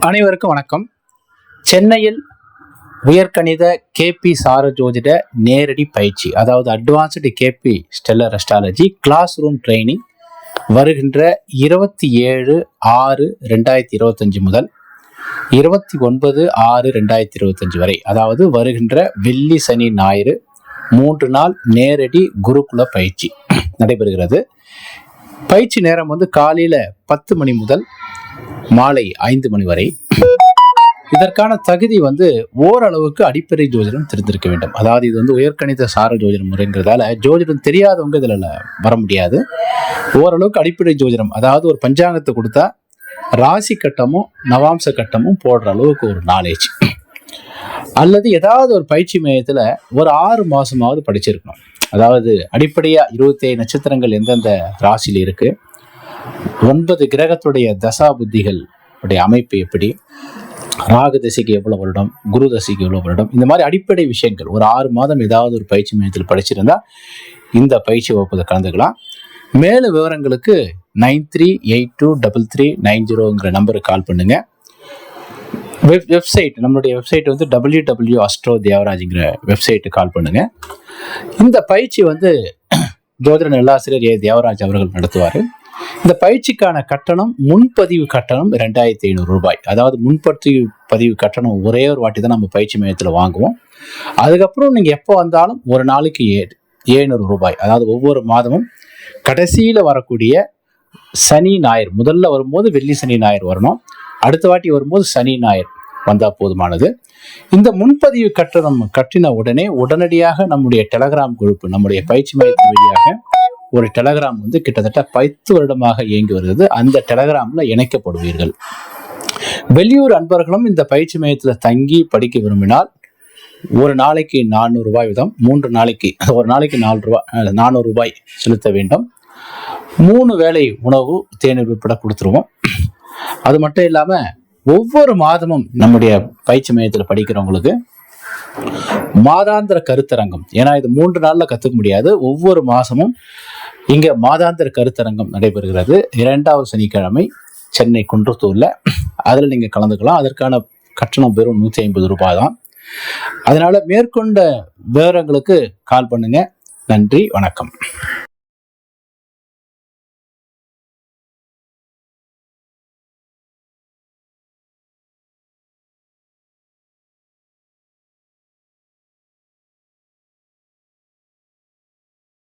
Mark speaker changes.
Speaker 1: அனைவருக்கும் வணக்கம். சென்னையில் உயர்கணித கேபி சார ஜோதிட நேரடி பயிற்சி, அதாவது advanced KP stellar astrology class room training வருகின்ற 27/6/2025 முதல் 29/6/2025 வரை, அதாவது வருகின்ற வெள்ளி சனி ஞாயிறு 3 நாள் நேரடி குருகுல பயிற்சி நடைபெறுகிறது. பயிற்சி நேரம் காலையில 10 மணி முதல் மாலை 5 மணி வரை. இதற்கான தகுதி ஓரளவுக்கு அடிப்படை ஜோதிடம் தெரிந்திருக்க வேண்டும். அதாவது இது உயர்கணித சார ஜோதிடம் முறைங்கிறதால ஜோதிடம் தெரியாதவங்க இதுல வர முடியாது. ஓரளவுக்கு அடிப்படை ஜோதிடம், அதாவது ஒரு பஞ்சாங்கத்தை கொடுத்தா ராசி கட்டமும் நவாம்ச கட்டமும் போடுற அளவுக்கு ஒரு நாலேஜ், அல்லது ஏதாவது ஒரு பயிற்சி மையத்துல ஒரு 6 மாசமாவது படிச்சிருக்கணும். அதாவது அடிப்படையா 27 நட்சத்திரங்கள் எந்தெந்த ராசியில இருக்கு, 9 கிரகத்துடைய தசா புத்திகள் அமைப்பு எப்படி, ராகு தசைக்கு எவ்வளவு வருடம், குரு தசைக்கு எவ்வளவு வருடம், இந்த மாதிரி அடிப்படை விஷயங்கள் ஒரு 6 மாதம் ஏதாவது ஒரு பயிற்சி மையத்தில் படிச்சிருந்தா இந்த பயிற்சி வகுப்பதை கலந்துக்கலாம். மேலும் விவரங்களுக்கு 93823390 நம்பருக்கு கால் பண்ணுங்க. வெப்சைட், நம்மளுடைய வெப்சைட் www.astrodevaraج வெப்சைட்டு கால் பண்ணுங்க. இந்த பயிற்சி ஜோதிட நல்லாசிரியர் ஏ தேவராஜ் அவர்கள் நடத்துவார். இந்த பயிற்சிக்கான கட்டணம், முன்பதிவு கட்டணம் 2500 ரூபாய். அதாவது முன்பதிவு கட்டணம் ஒரே ஒரு வாட்டி தான் நம்ம பயிற்சி மையத்தில் வாங்குவோம். அதுக்கப்புறம் நீங்க எப்போ வந்தாலும் ஒரு நாளைக்கு 700 ரூபாய். அதாவது ஒவ்வொரு மாதமும் கடைசியில வரக்கூடிய சனி ஞாயிறு, முதல்ல வரும்போது வெள்ளி சனி ஞாயிறு வரணும், அடுத்த வாட்டி வரும்போது சனி ஞாயிறு வந்தா போதுமானது. இந்த முன்பதிவு கட்டணம் கட்டின உடனடியாக நம்முடைய டெலகிராம் குரூப், நம்முடைய பயிற்சி மையத்தின் வழியாக ஒரு டெலகிராம் கிட்டத்தட்ட 10 வருடமாக இயங்கி வருகிறது. அந்த டெலகிராம்ல இணைக்கப்படுவீர்கள். வெளியூர் அன்பர்களும் இந்த பயிற்சி மையத்தில் தங்கி படிக்க விரும்பினால் ஒரு நாளைக்கு 400 ரூபாய் வீதம், 3 நாளைக்கு, ஒரு நாளைக்கு 400 ரூபாய் செலுத்த வேண்டும். 3 வேளை உணவு தேநீர் உட்பட கொடுத்துருவோம். அது மட்டும் இல்லாம ஒவ்வொரு மாதமும் நம்முடைய பயிற்சி மையத்தில் படிக்கிறவங்களுக்கு மாதாந்திர கருத்தரங்கம், ஏன்னா இது 3 நாள்ல கத்துக்க முடியாது, ஒவ்வொரு மாசமும் இங்க மாதாந்திர கருத்தரங்கம் நடைபெறுகிறது. 2வது சனிக்கிழமை சென்னை குன்றத்தூர்ல. அதுல நீங்க கலந்துக்கலாம். அதற்கான கட்டணம் வெறும் 150 ரூபாய் தான். அதனால மேற்கொண்ட விவரங்களுக்கு கால் பண்ணுங்க. நன்றி, வணக்கம்.